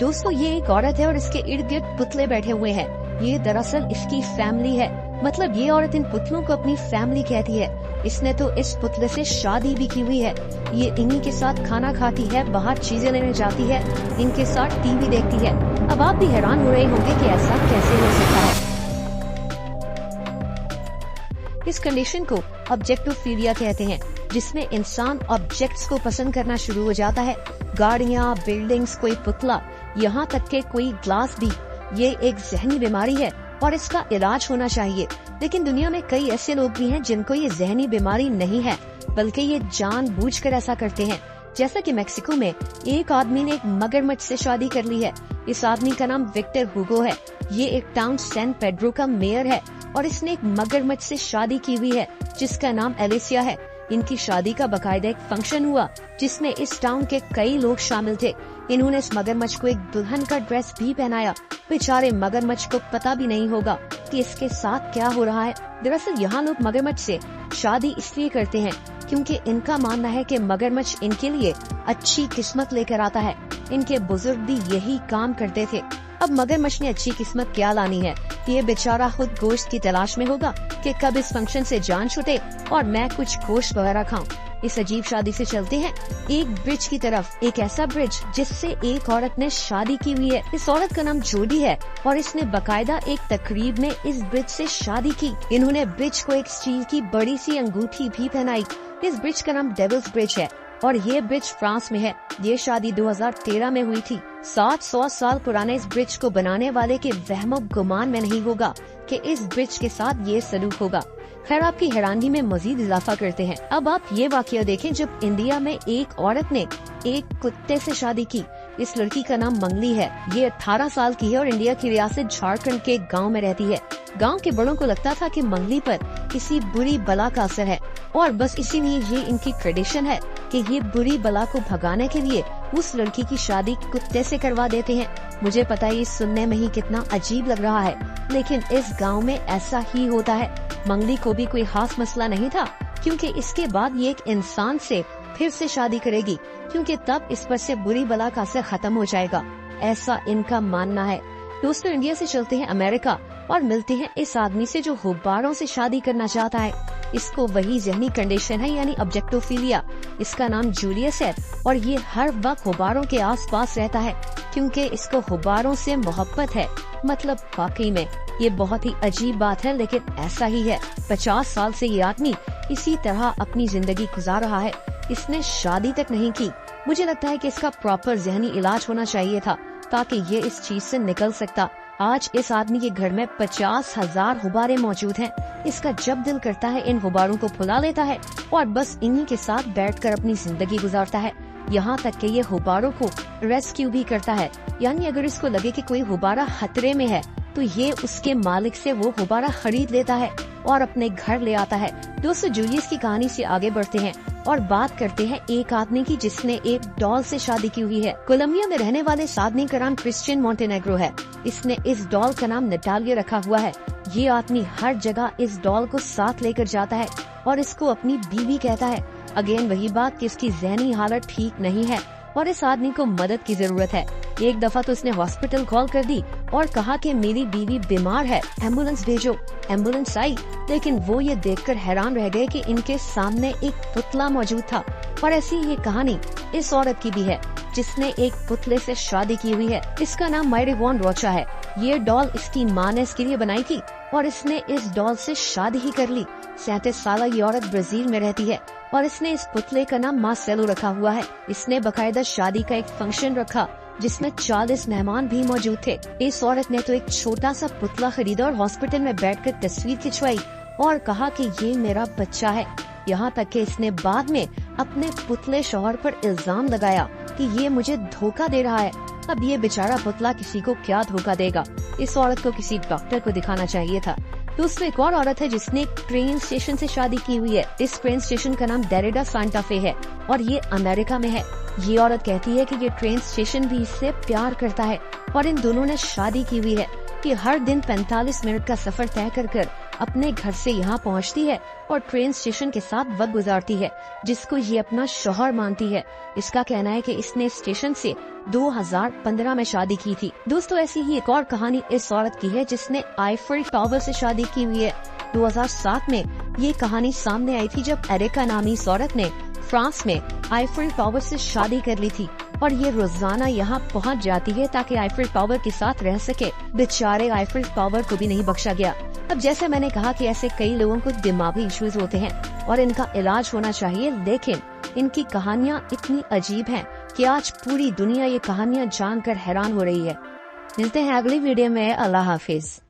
दोस्तों ये एक औरत है और इसके इर्द गिर्द पुतले बैठे हुए हैं। ये दरअसल इसकी फैमिली है, मतलब ये औरत इन पुतलों को अपनी फैमिली कहती है। इसने तो इस पुतले से शादी भी की हुई है। ये इन्हीं के साथ खाना खाती है, बाहर चीजें लेने जाती है, इनके साथ टीवी देखती है। अब आप भी हैरान हो रहे होंगे कि ऐसा कैसे हो सकता है। इस कंडीशन को ऑब्जेक्टोफिलिया कहते हैं, जिसमें इंसान ऑब्जेक्ट्स को पसंद करना शुरू हो जाता है। गाड़ियाँ, बिल्डिंग्स, कोई पुतला, यहाँ तक के कोई ग्लास भी। ये एक जहनी बीमारी है और इसका इलाज होना चाहिए। लेकिन दुनिया में कई ऐसे लोग भी हैं जिनको ये जहनी बीमारी नहीं है, बल्कि ये जानबूझकर ऐसा करते हैं। जैसा कि मेक्सिको में एक आदमी ने एक मगरमच्छ से शादी कर ली है। इस आदमी का नाम विक्टर हुगो है। ये एक टाउन सैन पेड्रो का मेयर है और इसने एक मगरमच्छ से शादी की हुई है जिसका नाम एलिसिया है। इनकी शादी का बकायदा एक फंक्शन हुआ जिसमें इस टाउन के कई लोग शामिल थे। इन्होंने इस मगरमच्छ को एक दुल्हन का ड्रेस भी पहनाया। बेचारे मगरमच्छ को पता भी नहीं होगा कि इसके साथ क्या हो रहा है। दरअसल यहाँ लोग मगरमच्छ से शादी इसलिए करते हैं क्योंकि इनका मानना है कि मगरमच्छ इनके लिए अच्छी किस्मत लेकर आता है। इनके बुजुर्ग भी यही काम करते थे। अब मगरमच्छ ने अच्छी किस्मत क्या लानी है? ये बेचारा खुद गोश्त की तलाश में होगा कि कब इस फंक्शन से जान छूटे और मैं कुछ गोश्त वगैरह खाऊं। इस अजीब शादी से चलते हैं एक ब्रिज की तरफ, एक ऐसा ब्रिज जिससे एक औरत ने शादी की हुई है। इस औरत का नाम जोडी है और इसने बकायदा एक तकरीब में इस ब्रिज से शादी की। इन्होंने ब्रिज को एक स्टील की बड़ी सी अंगूठी भी पहनाई। इस ब्रिज का नाम डेविल्स ब्रिज है और ये ब्रिज फ्रांस में है। ये शादी 2013 में हुई थी। 700 साल पुराने इस ब्रिज को बनाने वाले के वहमो गुमान में नहीं होगा कि इस ब्रिज के साथ ये सलूक होगा। खैर, आपकी हैरानी में मजीद इजाफा करते हैं। अब आप ये वाकया देखें जब इंडिया में एक औरत ने एक कुत्ते से शादी की। इस लड़की का नाम मंगली है। ये 18 साल की है और इंडिया की रियासत झारखंड के एक गाँव में रहती है। गांव के बड़ों को लगता था कि मंगली पर किसी बुरी बला का असर है और बस इसीलिए ये इनकी ट्रेडिशन है कि ये बुरी बला को भगाने के लिए उस लड़की की शादी कुत्ते से करवा देते हैं। मुझे पता है ये सुनने में ही कितना अजीब लग रहा है, लेकिन इस गांव में ऐसा ही होता है। मंगली को भी कोई खास मसला नहीं था क्योंकि इसके बाद ये एक इंसान से फिर से शादी करेगी क्योंकि तब इस पर से बुरी बला का असर खत्म हो जाएगा, ऐसा इनका मानना है। दोस्तों, इंडिया से चलते हैं अमेरिका और मिलते हैं इस आदमी से जो गुब्बारों से शादी करना चाहता है। इसको वही जहनी कंडीशन है यानी ऑब्जेक्टोफिलिया। इसका नाम जूलियस है और ये हर वक्त गुब्बारों के आसपास रहता है क्योंकि इसको गुब्बारों से मोहब्बत है। मतलब वाकई में ये बहुत ही अजीब बात है, लेकिन ऐसा ही है। 50 साल से ये आदमी इसी तरह अपनी जिंदगी गुजार रहा है। इसने शादी तक नहीं की। मुझे लगता है कि इसका प्रॉपर जहनी इलाज होना चाहिए था ताकि ये इस चीज से निकल सकता। आज इस आदमी के घर में 50,000 गुब्बारे मौजूद हैं। इसका जब दिल करता है इन गुब्बारों को फुला लेता है और बस इन्हीं के साथ बैठकर अपनी जिंदगी गुजारता है। यहाँ तक कि ये गुब्बारों को रेस्क्यू भी करता है, यानी अगर इसको लगे कि कोई गुब्बारा खतरे में है तो ये उसके मालिक से वो गुब्बारा खरीद लेता है और अपने घर ले आता है। दोस्तों, जूलियस की कहानी से आगे बढ़ते हैं और बात करते हैं एक आदमी की जिसने एक डॉल से शादी की हुई है। कोलंबिया में रहने वाले इस आदमी का नाम क्रिश्चियन मोंटेनेग्रो है। इसने इस डॉल का नाम नटालिया रखा हुआ है। ये आदमी हर जगह इस डॉल को साथ लेकर जाता है और इसको अपनी बीवी कहता है। अगेन वही बात कि इसकी जहनी हालत ठीक नहीं है और इस आदमी को मदद की जरूरत है। एक दफा तो उसने हॉस्पिटल कॉल कर दी और कहा कि मेरी बीवी बीमार है, एम्बुलेंस भेजो। एम्बुलेंस आई, लेकिन वो ये देखकर हैरान रह गए कि इनके सामने एक पुतला मौजूद था। और ऐसी ये कहानी इस औरत की भी है जिसने एक पुतले से शादी की हुई है। इसका नाम मायरिवॉन रोचा है। ये डॉल इसकी माँ ने इसके लिए बनाई थी और इसने इस डॉल से शादी ही कर ली। 37 साल ये औरत ब्राजील में रहती है और इसने इस पुतले का नाम मार्सेलो रखा हुआ है। इसने बकायदा शादी का एक फंक्शन रखा जिसमें 40 मेहमान भी मौजूद थे। इस औरत ने तो एक छोटा सा पुतला खरीदा और हॉस्पिटल में बैठकर तस्वीर खिंचवाई और कहा कि ये मेरा बच्चा है। यहाँ तक कि इसने बाद में अपने पुतले शौहर पर इल्जाम लगाया कि ये मुझे धोखा दे रहा है। अब ये बेचारा पुतला किसी को क्या धोखा देगा। इस औरत को किसी डॉक्टर को दिखाना चाहिए था। दोस्तों, एक और औरत है जिसने एक ट्रेन स्टेशन से शादी की हुई है। इस ट्रेन स्टेशन का नाम डेरिडा सांता फे है और ये अमेरिका में है। ये औरत कहती है कि ये ट्रेन स्टेशन भी इससे प्यार करता है और इन दोनों ने शादी की हुई है। ये हर दिन 45 मिनट का सफर तय कर अपने घर से यहाँ पहुँचती है और ट्रेन स्टेशन के साथ वक्त गुजारती है, जिसको ये अपना शौहर मानती है। इसका कहना है कि इसने स्टेशन से 2015 में शादी की थी। दोस्तों, ऐसी ही एक और कहानी इस औरत की है जिसने आईफिल टावर से शादी की हुई है। 2007 में ये कहानी सामने आई थी जब एरिका नामी इस औरत ने फ्रांस में आईफिल टावर से शादी कर ली थी और ये रोजाना यहाँ पहुँच जाती है ताकि आईफिल टावर के साथ रह सके। बेचारे आईफिल टावर को भी नहीं बख्शा गया। अब जैसे मैंने कहा कि ऐसे कई लोगों को दिमागी इश्यूज होते हैं और इनका इलाज होना चाहिए, लेकिन इनकी कहानियाँ इतनी अजीब हैं कि आज पूरी दुनिया ये कहानियाँ जानकर हैरान हो रही है। मिलते हैं अगली वीडियो में। अल्लाह हाफिज।